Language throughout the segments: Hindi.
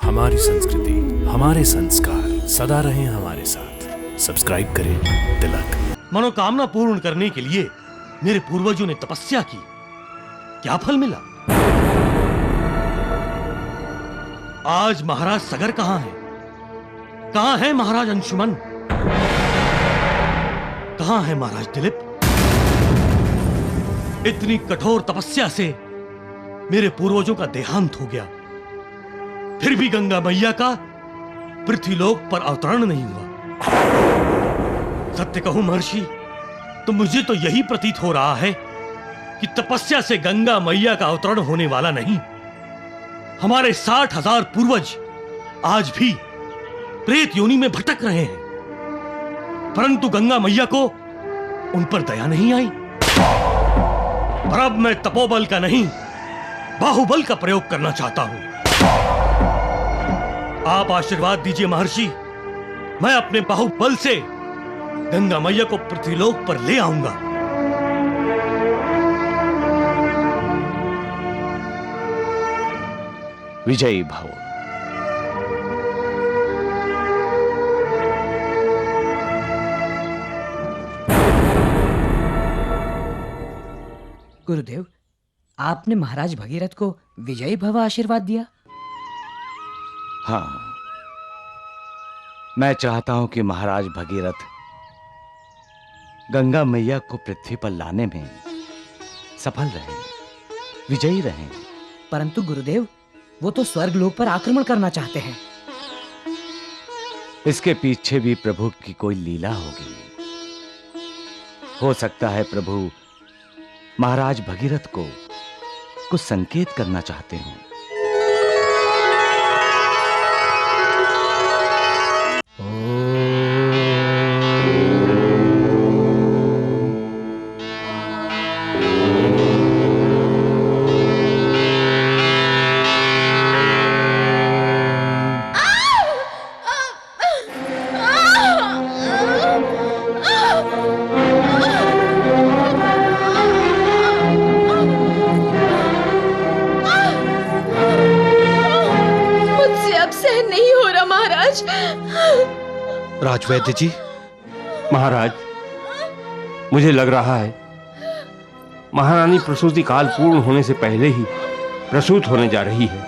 हमारी संस्कृति, हमारे संस्कार सदा रहें हमारे साथ। सब्सक्राइब करें तिलक। मनोकामना पूर्ण करने के लिए मेरे पूर्वजों ने तपस्या की, क्या फल मिला? आज महाराज सगर कहां है? कहां है महाराज अंशुमन? कहां है महाराज दिलीप? इतनी कठोर तपस्या से मेरे पूर्वजों का देहांत हो गया, फिर भी गंगा मैया का पृथ्वीलोक पर अवतरण नहीं हुआ। सत्य कहूं महर्षि, तो मुझे तो यही प्रतीत हो रहा है कि तपस्या से गंगा मैया का अवतरण होने वाला नहीं। हमारे 60,000 पूर्वज आज भी प्रेत योनि में भटक रहे हैं, परंतु गंगा मैया को उन पर दया नहीं आई। पर अब मैं तपोबल का नहीं, बाहुबल का प्रयोग करना चाहता हूं। आप आशीर्वाद दीजिए महर्षि, मैं अपने बाहुबल से गंगा मैया को पृथ्वीलोक पर ले आऊंगा। विजयी भव। गुरुदेव, आपने महाराज भगीरथ को विजयी भव आशीर्वाद दिया। हाँ, मैं चाहता हूं कि महाराज भगीरथ गंगा मैया को पृथ्वी पर लाने में सफल रहें, विजयी रहें। परंतु गुरुदेव, वो तो स्वर्गलोक पर आक्रमण करना चाहते हैं। इसके पीछे भी प्रभु की कोई लीला होगी। हो सकता है प्रभु महाराज भगीरथ को कुछ संकेत करना चाहते हो। राजवैद्य जी, महाराज, मुझे लग रहा है महारानी प्रसूति काल पूर्ण होने से पहले ही प्रसूत होने जा रही है।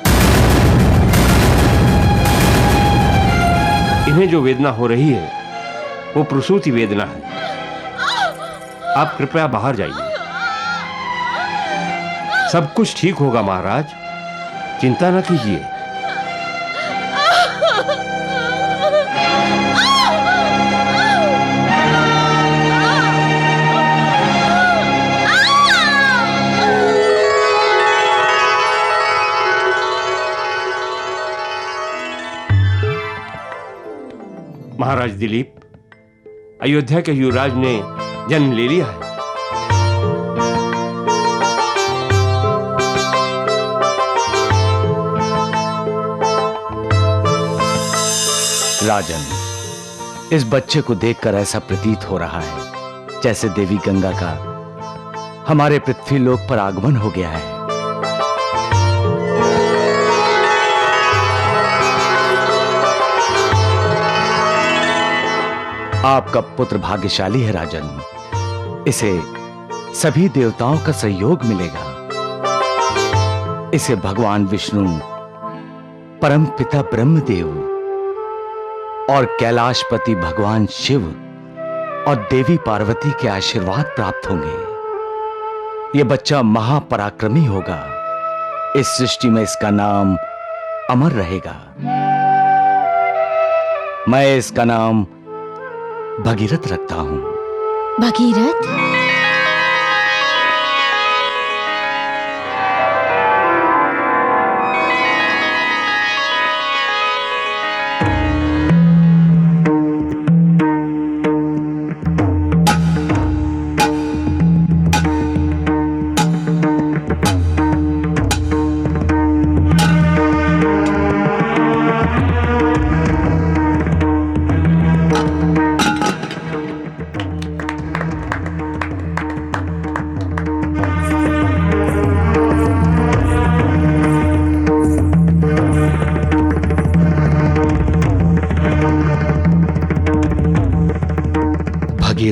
इन्हें जो वेदना हो रही है वो प्रसूति वेदना है। आप कृपया बाहर जाइए, सब कुछ ठीक होगा महाराज, चिंता न कीजिए। महाराज दिलीप, अयोध्या के युवराज ने जन्म ले लिया है। राजन, इस बच्चे को देखकर ऐसा प्रतीत हो रहा है जैसे देवी गंगा का हमारे पृथ्वीलोक पर आगमन हो गया है। आपका पुत्र भाग्यशाली है राजन, इसे सभी देवताओं का सहयोग मिलेगा। इसे भगवान विष्णु, परम पिता ब्रह्मदेव और कैलाशपति भगवान शिव और देवी पार्वती के आशीर्वाद प्राप्त होंगे। यह बच्चा महापराक्रमी होगा। इस सृष्टि में इसका नाम अमर रहेगा। मैं इसका नाम भगीरथ रखता हूं। भगीरथ?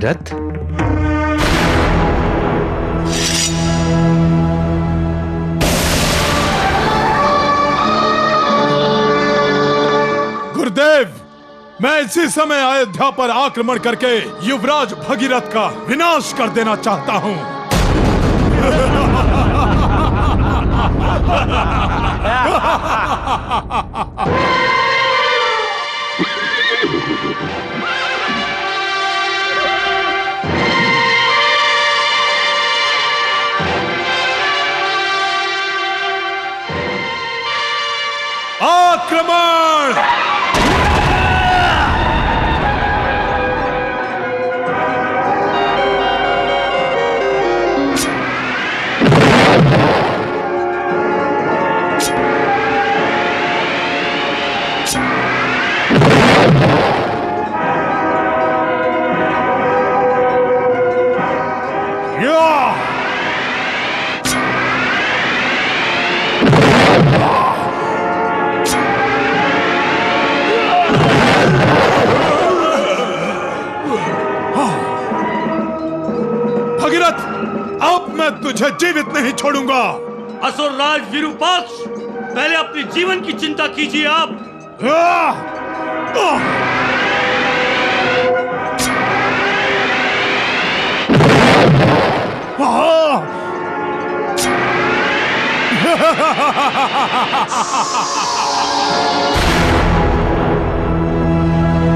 भगीरथ, गुरुदेव, मैं इसी समय अयोध्या पर आक्रमण करके युवराज भगीरथ का विनाश कर देना चाहता हूं। आक्रमण! भगीरथ, अब मैं तुझे जीवित नहीं छोड़ूंगा। असुर राज विरूपाक्ष, पहले अपने जीवन की चिंता कीजिए आप।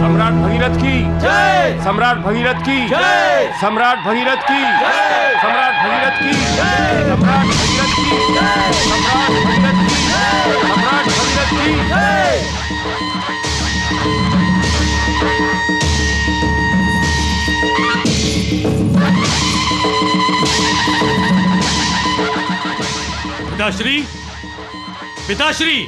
सम्राट भगीरथ की जय, सम्राट भगीरथ की जय, सम्राट भगीरथ की जय, सम्राट भगीरथ की जय, सम्राट भगीरथ की जय, सम्राट भगीरथ की जय, सम्राट भगीरथ की जय। पिताश्री, पिताश्री,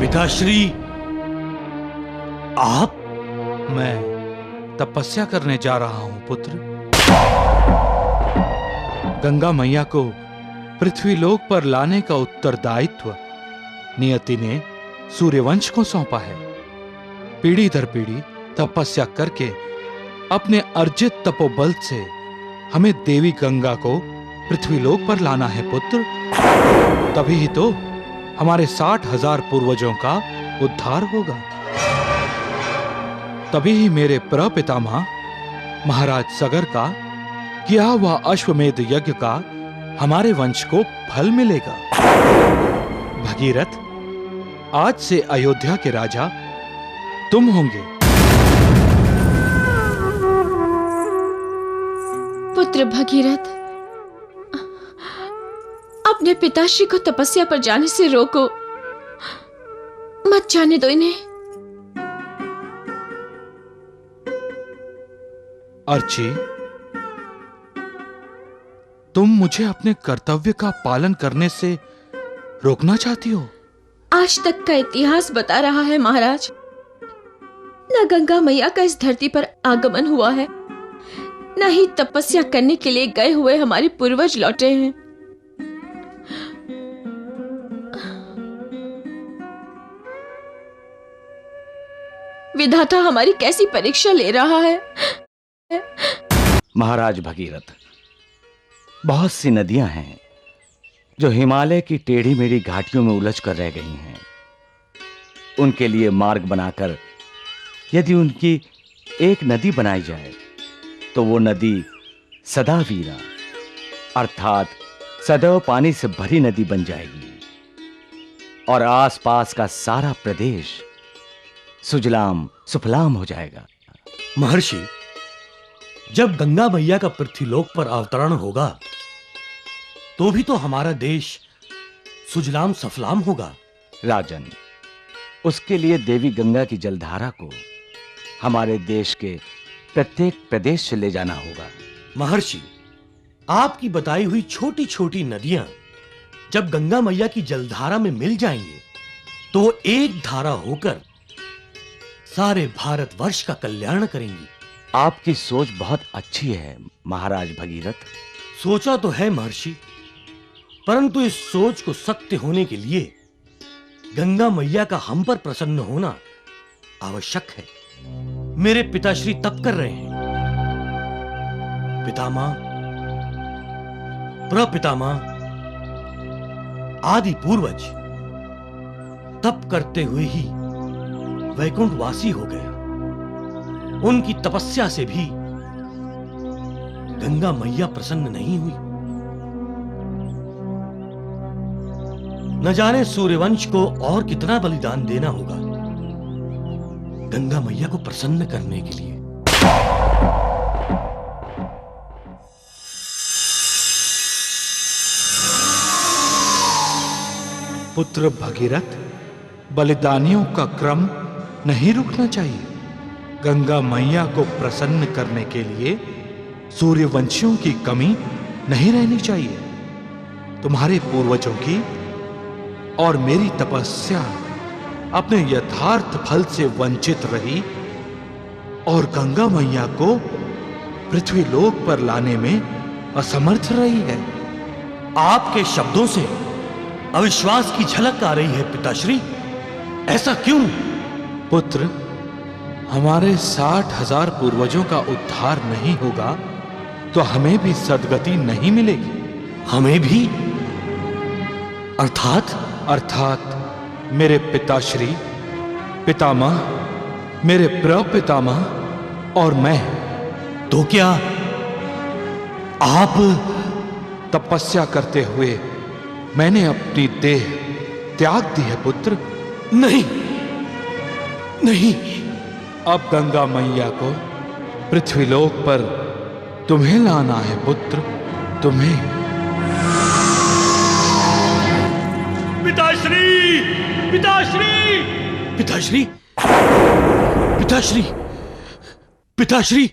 पिताश्री, आप? मैं तपस्या करने जा रहा हूं पुत्र। गंगा मैया को पृथ्वीलोक पर लाने का उत्तरदायित्व नियति ने सूर्यवंश को सौंपा है। पीढ़ी दर पीढ़ी तपस्या करके अपने अर्जित तपोबल से हमें देवी गंगा को पृथ्वीलोक पर लाना है पुत्र। तभी ही तो हमारे 60,000 पूर्वजों का उद्धार होगा। तभी ही मेरे प्रपितामह महाराज सगर का किया हुआ अश्वमेध यज्ञ का हमारे वंश को फल मिलेगा। भगीरथ, आज से अयोध्या के राजा तुम होंगे। पुत्र भगीरथ, अपने पिताश्री को तपस्या पर जाने से रोको, मत जाने दो इन्हें। अर्ची, तुम मुझे अपने कर्तव्य का पालन करने से रोकना चाहती हो? आज तक का इतिहास बता रहा है महाराज, न गंगा मैया का इस धरती पर आगमन हुआ है, न ही तपस्या करने के लिए गए हुए हमारे पूर्वज लौटे हैं। विधाता हमारी कैसी परीक्षा ले रहा है। महाराज भगीरथ, बहुत सी नदियां हैं जो हिमालय की टेढ़ी मेढ़ी घाटियों में उलझ कर रह गई हैं। उनके लिए मार्ग बनाकर यदि उनकी एक नदी बनाई जाए तो वो नदी सदा वीरा अर्थात सदैव पानी से भरी नदी बन जाएगी और आसपास का सारा प्रदेश सुजलाम सुफलाम हो जाएगा। महर्षि, जब गंगा मैया का पृथ्वीलोक पर अवतरण होगा तो भी तो हमारा देश सुजलाम सफलाम होगा। राजन, उसके लिए देवी गंगा की जलधारा को हमारे देश के प्रत्येक प्रदेश से ले जाना होगा। महर्षि, आपकी बताई हुई छोटी छोटी नदियां जब गंगा मैया की जलधारा में मिल जाएंगे तो वो एक धारा होकर सारे भारतवर्ष का कल्याण करेंगी। आपकी सोच बहुत अच्छी है महाराज भगीरथ। सोचा तो है महर्षि, परंतु इस सोच को सत्य होने के लिए गंगा मैया का हम पर प्रसन्न होना आवश्यक है। मेरे पिताश्री तप कर रहे हैं। पितामह, प्रपितामह, आदि पूर्वज तप करते हुए ही वैकुंठवासी हो गए। उनकी तपस्या से भी गंगा मैया प्रसन्न नहीं हुई। न जाने सूर्यवंश को और कितना बलिदान देना होगा गंगा मैया को प्रसन्न करने के लिए। पुत्र भगीरथ, बलिदानियों का क्रम नहीं रुकना चाहिए। गंगा मैया को प्रसन्न करने के लिए सूर्यवंशियों की कमी नहीं रहनी चाहिए। तुम्हारे पूर्वजों की और मेरी तपस्या अपने यथार्थ फल से वंचित रही और गंगा मैया को पृथ्वी लोक पर लाने में असमर्थ रही है। आपके शब्दों से अविश्वास की झलक आ रही है पिताश्री। ऐसा क्यों? पुत्र, हमारे 60,000 पूर्वजों का उद्धार नहीं होगा तो हमें भी सद्गति नहीं मिलेगी। हमें भी? अर्थात मेरे पिताश्री, पितामह, मेरे प्रपितामह और मैं। तो क्या आप? तपस्या करते हुए मैंने अपनी देह त्याग दी है पुत्र। नहीं नहीं, अब गंगा मैया को पृथ्वीलोक पर तुम्हें लाना है पुत्र, तुम्हें। पिताश्री! पिताश्री! पिताश्री! पिताश्री! पिताश्री!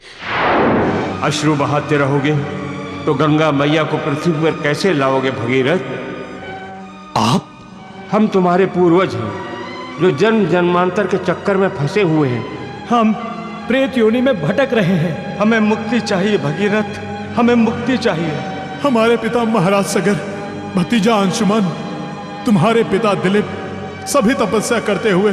अश्रु बहाते रहोगे तो गंगा मैया को पृथ्वी पर कैसे लाओगे भगीरथ? आप? हम तुम्हारे पूर्वज हैं जो जन्म जन्मांतर के चक्कर में फंसे हुए हैं। हम प्रेत योनि में भटक रहे हैं। हमें मुक्ति चाहिए भगीरथ, हमें मुक्ति चाहिए। हमारे पिता महाराज सगर, भतीजा अंशुमन, तुम्हारे पिता दिलीप सभी तपस्या करते हुए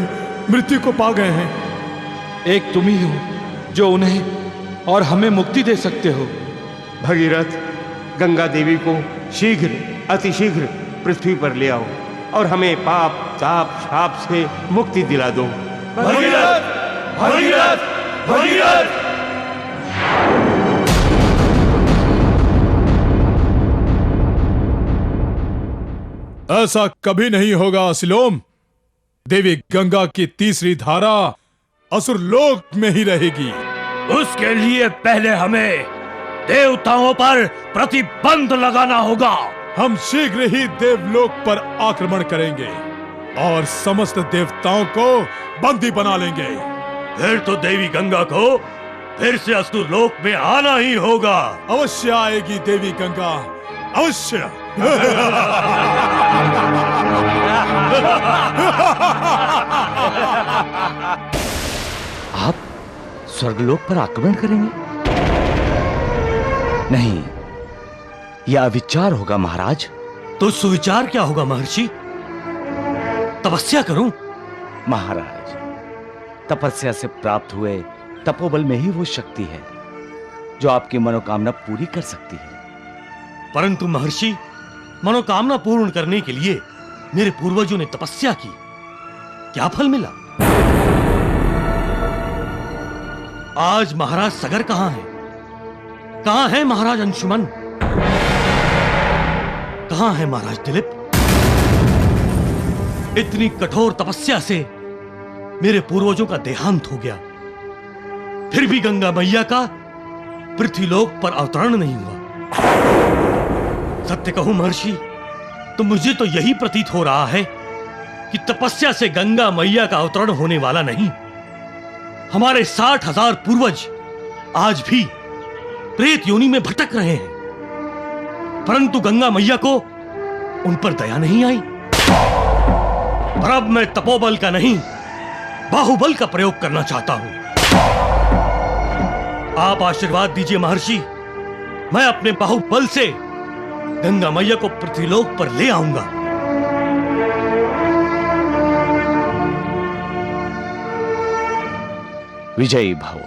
मृत्यु को पा गए हैं। एक तुम ही हो जो उन्हें और हमें मुक्ति दे सकते हो। भगीरथ, गंगा देवी को शीघ्र, अतिशीघ्र पृथ्वी पर ले आओ और हमें पाप, ताप, शाप से मुक्ति दिला दो। भगीरथ! भगीरथ! भगीरथ! ऐसा कभी नहीं होगा सिलोम। देवी गंगा की तीसरी धारा असुर लोक में ही रहेगी। उसके लिए पहले हमें देवताओं पर प्रतिबंध लगाना होगा। हम शीघ्र ही देवलोक पर आक्रमण करेंगे और समस्त देवताओं को बंदी बना लेंगे। फिर तो देवी गंगा को फिर से असुर लोक में आना ही होगा। अवश्य आएगी देवी गंगा, अवश्य। आप स्वर्गलोक पर आक्रमण करेंगे? नहीं, यह अविचार होगा महाराज। तो सुविचार क्या होगा महर्षि? तपस्या करूं? महाराज, तपस्या से प्राप्त हुए तपोबल में ही वो शक्ति है जो आपकी मनोकामना पूरी कर सकती है। परंतु महर्षि, मनोकामना पूर्ण करने के लिए मेरे पूर्वजों ने तपस्या की, क्या फल मिला? आज महाराज सगर कहां है? कहां है महाराज अंशुमन? कहां है महाराज दिलीप? इतनी कठोर तपस्या से मेरे पूर्वजों का देहांत हो गया, फिर भी गंगा मैया का पृथ्वीलोक पर अवतरण नहीं हुआ। सत्य कहूं महर्षि, तो मुझे तो यही प्रतीत हो रहा है कि तपस्या से गंगा मैया का अवतरण होने वाला नहीं। हमारे 60,000 पूर्वज आज भी प्रेत योनि में भटक रहे हैं, परंतु गंगा मैया को उन पर दया नहीं आई। पर अब मैं तपोबल का नहीं, बाहुबल का प्रयोग करना चाहता हूं। आप आशीर्वाद दीजिए महर्षि, मैं अपने बाहुबल से गंगा मैया को पृथ्वीलोक पर ले आऊंगा। विजयी भव।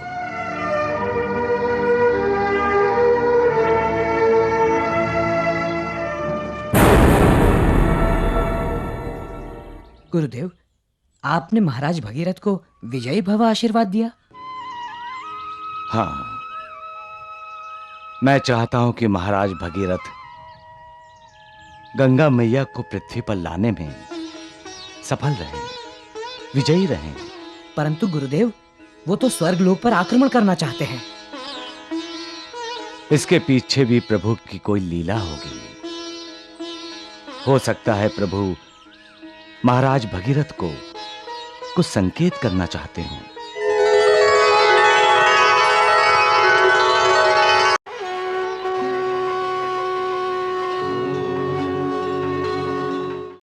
गुरुदेव, आपने महाराज भगीरथ को विजयी भव आशीर्वाद दिया। हाँ, मैं चाहता हूं कि महाराज भगीरथ गंगा मैया को पृथ्वी पर लाने में सफल रहें, विजयी रहें। परंतु गुरुदेव, वो तो स्वर्ग लोक पर आक्रमण करना चाहते हैं। इसके पीछे भी प्रभु की कोई लीला होगी। हो सकता है प्रभु महाराज भगीरथ को कुछ संकेत करना चाहते हों।